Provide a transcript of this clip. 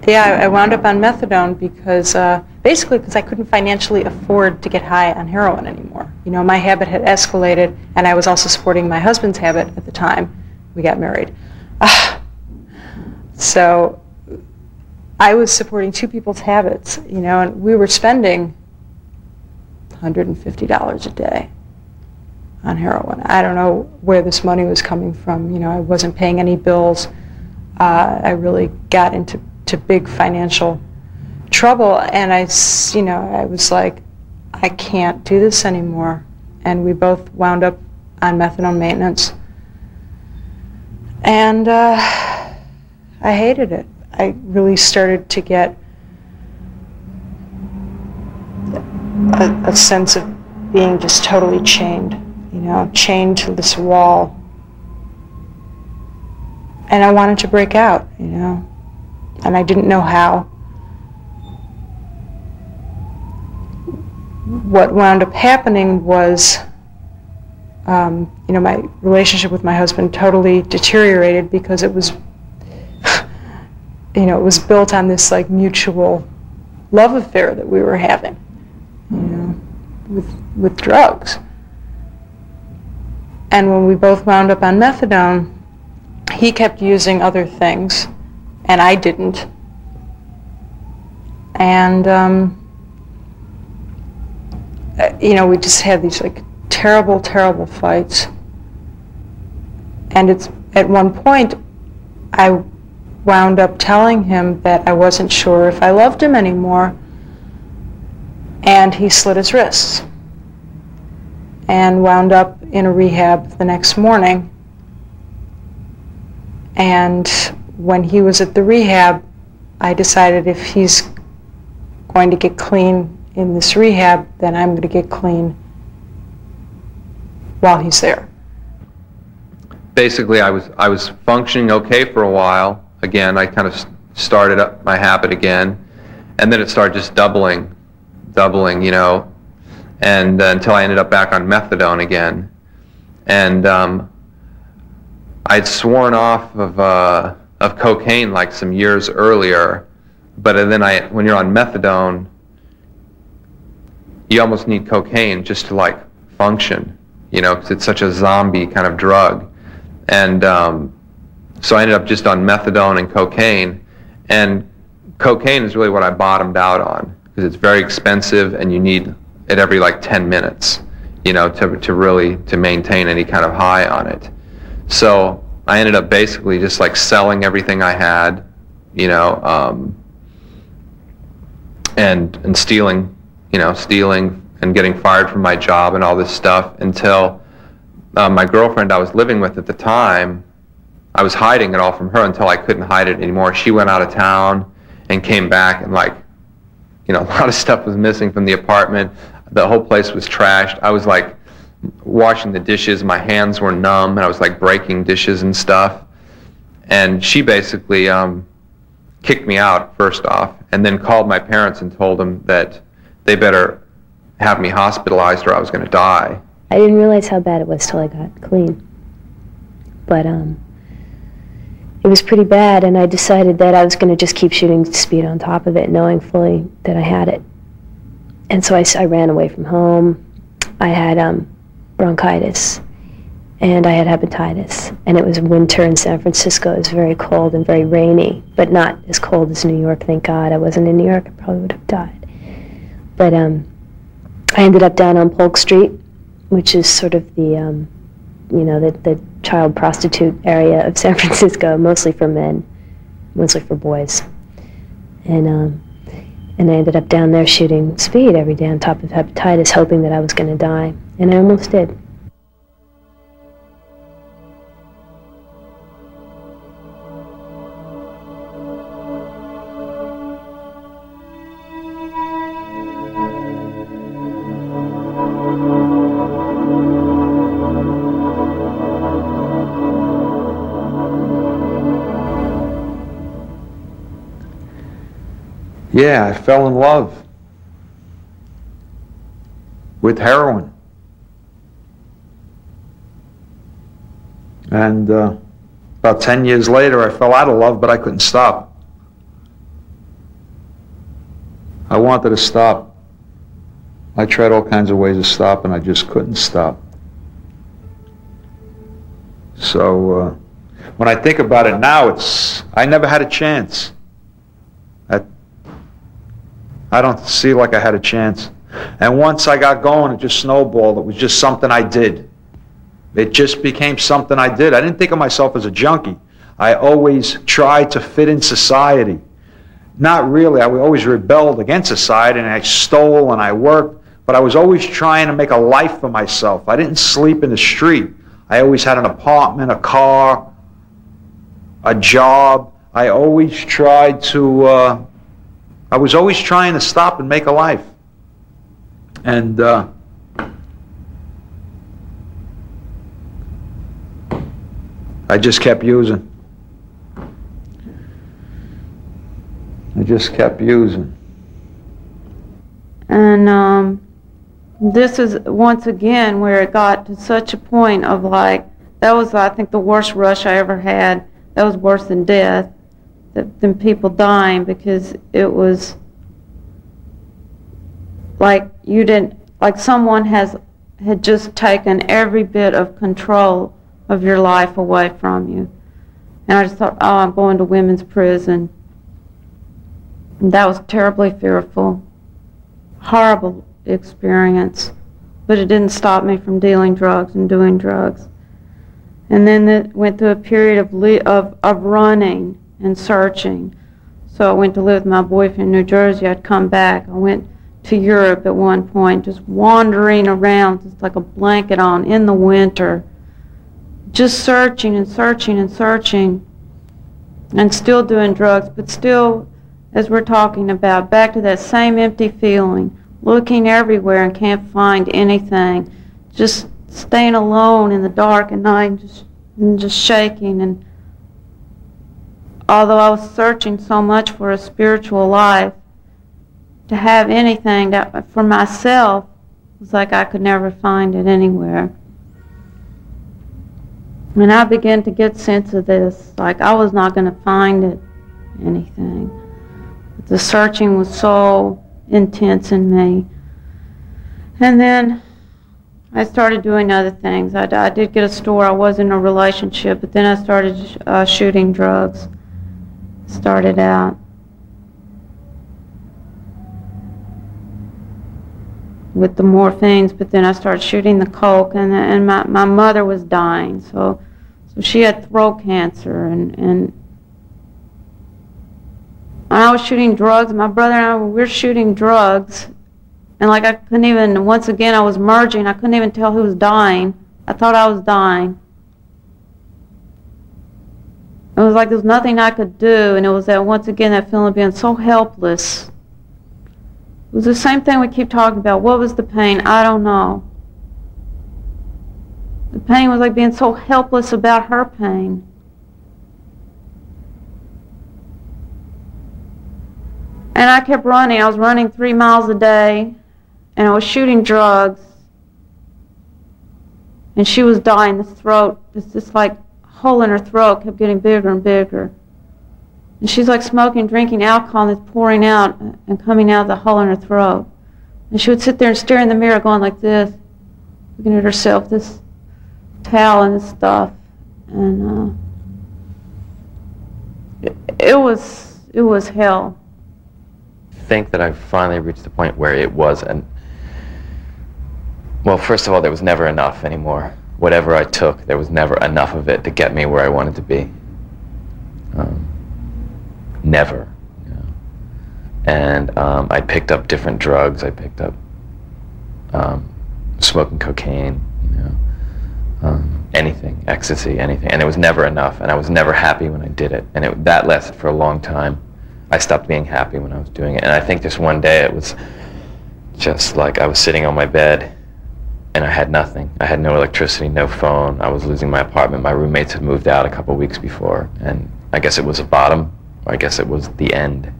Yeah, I wound up on methadone because, basically because I couldn't financially afford to get high on heroin anymore. You know, my habit had escalated, and I was also supporting my husband's habit at the time we got married. So I was supporting two people's habits, you know, and we were spending $150 a day on heroin. I don't know where this money was coming from. You know, I wasn't paying any bills. I really got into big financial trouble, and I was like, I can't do this anymore. And we both wound up on methadone maintenance. And I hated it. I really started to get a sense of being just totally chained, you know, chained to this wall. And I wanted to break out, you know, and I didn't know how. What wound up happening was, you know, my relationship with my husband totally deteriorated because it was, you know, it was built on this like mutual love affair that we were having, you know, with drugs. And when we both wound up on methadone, he kept using other things, and I didn't. And, you know, we just had these like terrible, terrible fights. And at one point, I wound up telling him that I wasn't sure if I loved him anymore, and he slit his wrists and wound up in a rehab the next morning. And when he was at the rehab, I decided if he's going to get clean in this rehab, then I'm going to get clean while he's there. Basically, I was functioning okay for a while. Again, I kind of started up my habit again, and then it started just doubling, you know, and until I ended up back on methadone again. And I'd sworn off of cocaine like some years earlier, but then when you're on methadone, you almost need cocaine just to like function, you know, because it's such a zombie kind of drug. And so I ended up just on methadone and cocaine, and cocaine is really what I bottomed out on because it's very expensive and you need it every like 10 minutes, you know, to really maintain any kind of high on it. So I ended up basically just like selling everything I had, you know, and stealing, you know, stealing and getting fired from my job and all this stuff until my girlfriend I was living with at the time, I was hiding it all from her until I couldn't hide it anymore. She went out of town and came back, and like, you know, a lot of stuff was missing from the apartment. The whole place was trashed. I was like washing the dishes, my hands were numb, and I was like breaking dishes and stuff. And she basically kicked me out first off, and then called my parents and told them that they better have me hospitalized or I was going to die. I didn't realize how bad it was till I got clean. But it was pretty bad, and I decided that I was going to just keep shooting speed on top of it, knowing fully that I had it. And so I ran away from home. I had bronchitis, and I had hepatitis, and it was winter in San Francisco. It was very cold and very rainy, but not as cold as New York, thank God. I wasn't in New York, I probably would have died. But I ended up down on Polk Street, which is sort of the, you know, the child prostitute area of San Francisco, mostly for men, mostly for boys. And I ended up down there shooting speed every day on top of hepatitis, hoping that I was going to die, and I almost did. Yeah, I fell in love with heroin. And about 10 years later, I fell out of love, but I couldn't stop. I wanted to stop. I tried all kinds of ways to stop, and I just couldn't stop. So when I think about it now, I never had a chance. I don't see like I had a chance. And once I got going, it just snowballed. It was just something I did. It just became something I did. I didn't think of myself as a junkie. I always tried to fit in society. Not really. I always rebelled against society, and I stole and I worked, but I was always trying to make a life for myself. I didn't sleep in the street. I always had an apartment, a car, a job. I always tried to, I was always trying to stop and make a life. And I just kept using. I just kept using. And this is once again where it got to such a point of like, that was, I think, the worst rush I ever had. That was worse than death, than people dying, because it was like you didn't, like someone had just taken every bit of control of your life away from you. And I just thought, oh, I'm going to women's prison. And that was terribly fearful, horrible experience, but it didn't stop me from dealing drugs and doing drugs. And then it went through a period of running and searching. So I went to live with my boyfriend in New Jersey. I'd come back. I went to Europe at one point, just wandering around, just like a blanket on in the winter, just searching and searching and searching, and still doing drugs, but still, as we're talking about, back to that same empty feeling, looking everywhere and can't find anything, just staying alone in the dark at night and just shaking. And although I was searching so much for a spiritual life, to have anything that for myself was like I could never find it anywhere. And I began to get sense of this, like I was not going to find it, anything. But the searching was so intense in me. And then I started doing other things. I did get a store. I was in a relationship, but then I started shooting drugs. Started out with the morphines, but then I started shooting the coke, and my mother was dying, so she had throat cancer, and I was shooting drugs, and my brother and I were shooting drugs, and like I couldn't even, once again I was merging, I couldn't even tell who was dying. I thought I was dying. It was like there was nothing I could do, and it was that, once again, that feeling of being so helpless. It was the same thing we keep talking about. What was the pain? I don't know. The pain was like being so helpless about her pain. And I kept running. I was running 3 miles a day, and I was shooting drugs. And she was dying. This throat, this like hole in her throat kept getting bigger and bigger. And she's like smoking, drinking alcohol, and it's pouring out and coming out of the hole in her throat. And she would sit there and stare in the mirror going like this, looking at herself, this towel and this stuff. And it was hell. I think that I finally reached the point where it was well, first of all, there was never enough anymore. Whatever I took, there was never enough of it to get me where I wanted to be. Never. You know. And I picked up different drugs. I picked up smoking cocaine, you know, anything, ecstasy, anything. And it was never enough, and I was never happy when I did it. And that lasted for a long time. I stopped being happy when I was doing it. And I think just one day it was just like I was sitting on my bed, and I had nothing. I had no electricity, no phone. I was losing my apartment. My roommates had moved out a couple weeks before, and I guess it was a bottom, or I guess it was the end.